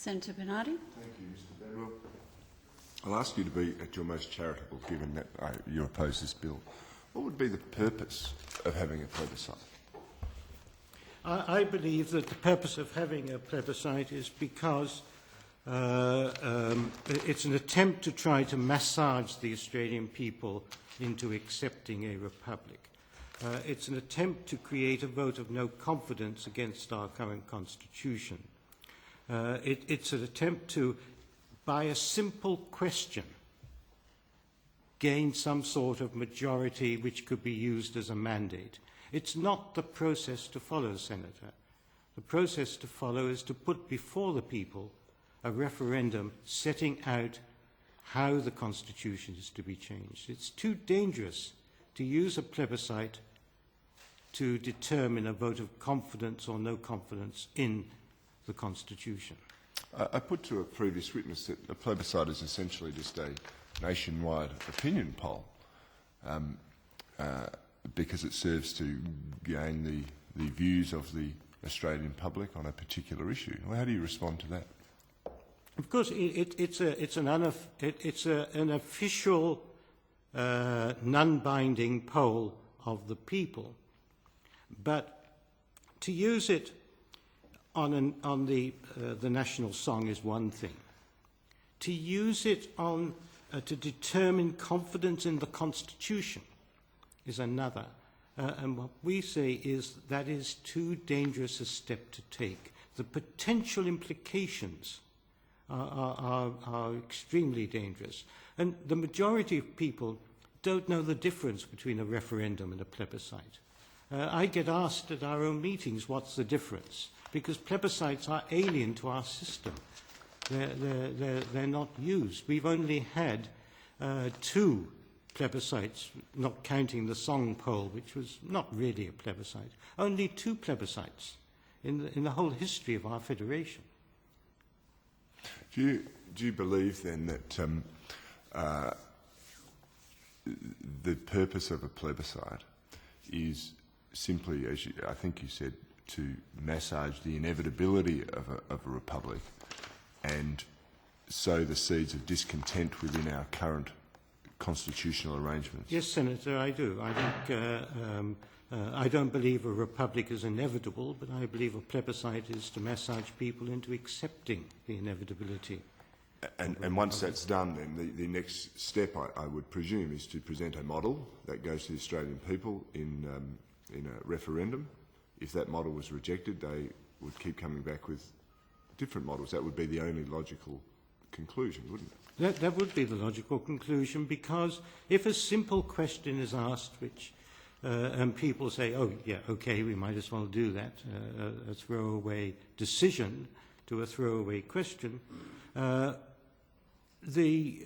Senator Bernardi. Thank you, Mr Benwell. I'll ask you to be at your most charitable, given that you oppose this bill. What would be the purpose of having a plebiscite? I believe that the purpose of having a plebiscite is because it's an attempt to try to massage the Australian people into accepting a republic. It's an attempt to create a vote of no confidence against our current constitution. It's an attempt to, by a simple question, gain some sort of majority which could be used as a mandate. It's not the process to follow, Senator. The process to follow is to put before the people a referendum setting out how the Constitution is to be changed. It's too dangerous to use a plebiscite to determine a vote of confidence or no confidence in the Constitution. I put to a previous witness that a plebiscite is essentially just a nationwide opinion poll because it serves to gain the views of the Australian public on a particular issue. Well, how do you respond to that? Of course, it's an official, non-binding poll of the people, but to use it on the national song is one thing. To use it on to determine confidence in the Constitution is another. And what we say is that is too dangerous a step to take. The potential implications are extremely dangerous. And the majority of people don't know the difference between a referendum and a plebiscite. I get asked at our own meetings, what's the difference? Because plebiscites are alien to our system. They're not used. We've only had 2 plebiscites, not counting the song poll, which was not really a plebiscite. Only 2 plebiscites in the whole history of our federation. Do you believe then that the purpose of a plebiscite is simply, as I think you said, to massage the inevitability of a republic and sow the seeds of discontent within our current constitutional arrangements? Yes, Senator, I do. I think I don't believe a republic is inevitable, but I believe a plebiscite is to massage people into accepting the inevitability. And once that's done, then the next step, I would presume, is to present a model that goes to the Australian people in a referendum. If that model was rejected, they would keep coming back with different models. That would be the only logical conclusion, wouldn't it? That would be the logical conclusion, because if a simple question is asked, which and people say, oh, yeah, okay, we might as well do that, a throwaway decision to a throwaway question, the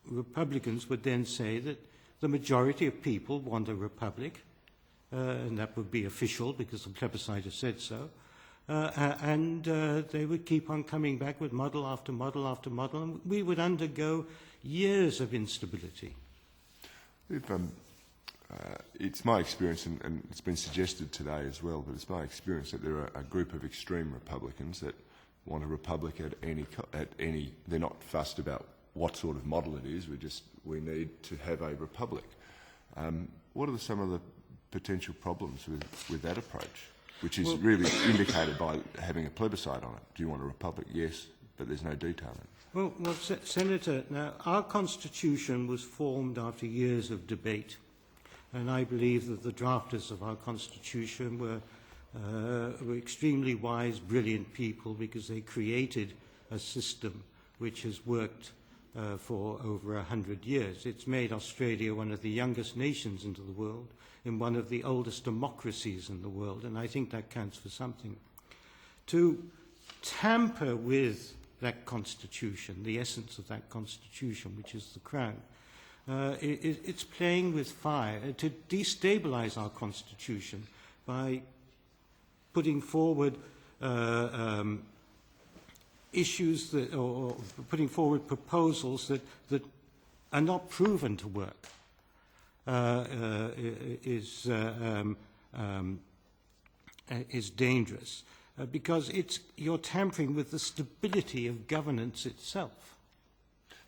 Republicans would then say that the majority of people want a republic, and that would be official because the plebiscite has said so, and they would keep on coming back with model after model after model, and we would undergo years of instability. It's my experience, and it's been suggested today as well, but it's my experience that there are a group of extreme Republicans that want a republic at any. They're not fussed about what sort of model it is. We need to have a republic. What are some of the potential problems with that approach, which is really indicated by having a plebiscite on it? Do you want a republic? Yes, but there's no detail in it. Well, Senator, now our Constitution was formed after years of debate, and I believe that the drafters of our Constitution were extremely wise, brilliant people, because they created a system which has worked for over 100 years. It's made Australia one of the youngest nations into the world, and one of the oldest democracies in the world, and I think that counts for something. To tamper with that Constitution, the essence of that Constitution, which is the Crown, it's playing with fire. To destabilise our Constitution by putting forward issues that, or putting forward proposals that are not proven to work is dangerous. because you're tampering with the stability of governance itself.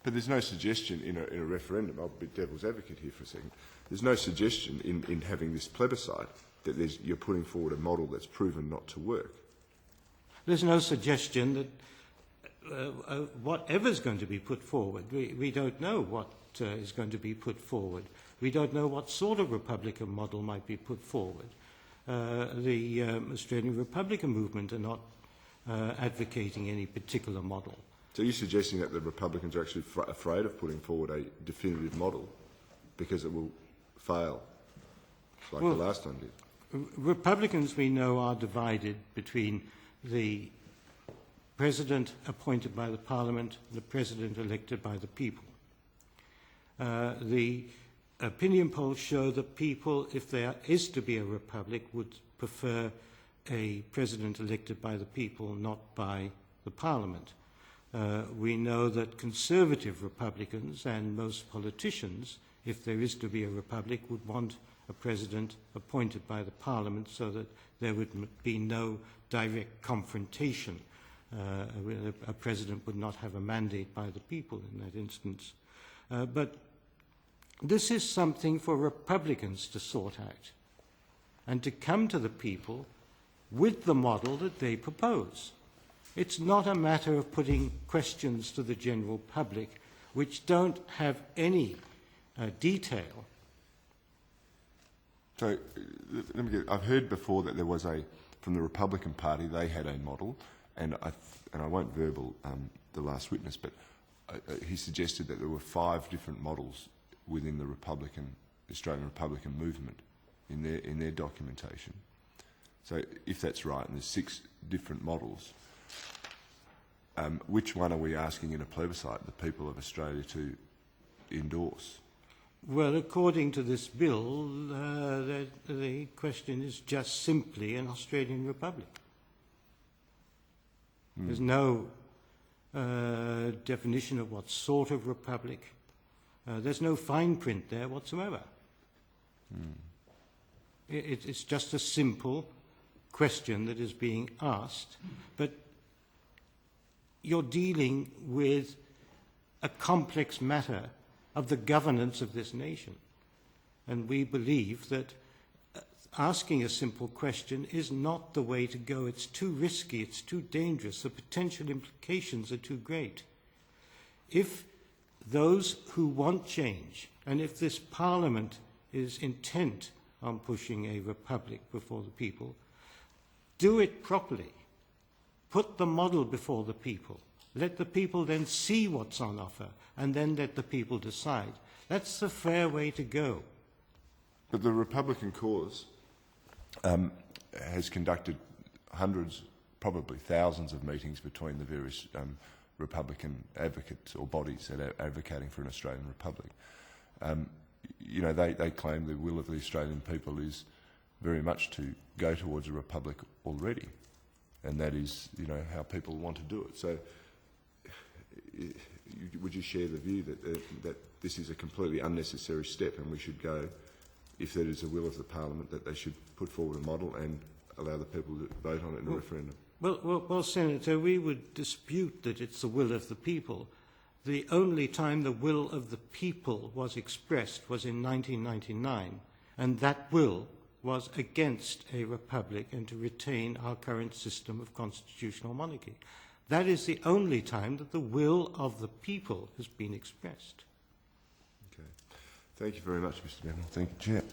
But there's no suggestion in a referendum, I'll be devil's advocate here for a second, there's no suggestion in having this plebiscite that you're putting forward a model that's proven not to work. There's no suggestion that whatever's going to be put forward, we don't know what is going to be put forward. We don't know what sort of Republican model might be put forward. The Australian Republican movement are not advocating any particular model. So you're suggesting that the Republicans are actually afraid of putting forward a definitive model because it will fail, like the last time did? Republicans, we know, are divided between the president appointed by the Parliament and the president elected by the people. The opinion polls show that people, if there is to be a republic, would prefer a president elected by the people, not by the Parliament. We know that conservative Republicans and most politicians, if there is to be a republic, would want a president appointed by the Parliament so that there would be no direct confrontation. A president would not have a mandate by the people in that instance. But this is something for Republicans to sort out and to come to the people with the model that they propose. It's not a matter of putting questions to the general public which don't have any detail. So I've heard before that there was from the Republican Party, they had a model, and I won't verbal the last witness, but he suggested that there were 5 different models within the Australian Republican movement in their documentation. So if that's right, and there's 6 different models, which one are we asking in a plebiscite the people of Australia to endorse? Well, according to this bill, the question is just simply an Australian republic. There's no definition of what sort of republic. There's no fine print there whatsoever. It's just a simple question that is being asked, but you're dealing with a complex matter of the governance of this nation. And we believe that asking a simple question is not the way to go. It's too risky, it's too dangerous, the potential implications are too great. If those who want change, and if this Parliament is intent on pushing a republic before the people, do it properly. Put the model before the people. Let the people then see what's on offer, and then let the people decide. That's the fair way to go. But the Republican cause has conducted hundreds, probably thousands of meetings between the various Republican advocates or bodies that are advocating for an Australian republic. They claim the will of the Australian people is very much to go towards a republic already, and that is, how people want to do it. So, would you share the view that this is a completely unnecessary step, and we should go, if there is a will of the Parliament, that they should put forward a model and allow the people to vote on it in a referendum? Well, Senator, we would dispute that it's the will of the people. The only time the will of the people was expressed was in 1999, and that will was against a republic and to retain our current system of constitutional monarchy. That is the only time that the will of the people has been expressed. Okay. Thank you very much, Mr. Benwell. Thank you, Chair.